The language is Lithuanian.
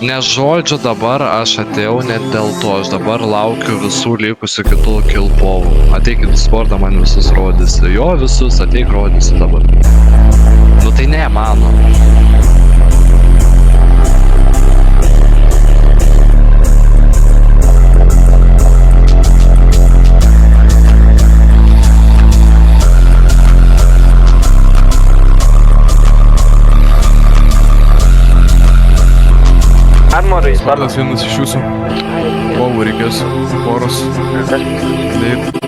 Nes žodžio dabar aš atėjau net dėl to, aš dabar laukiu visų likusių kitų kilpovų. Ateikit į sportą, man visus rodysi. Jo, visus, ateik rodysi dabar. Nu tai ne, mano. Vardas vienas iš jūsų. Lovų reikės. Poros. Taip.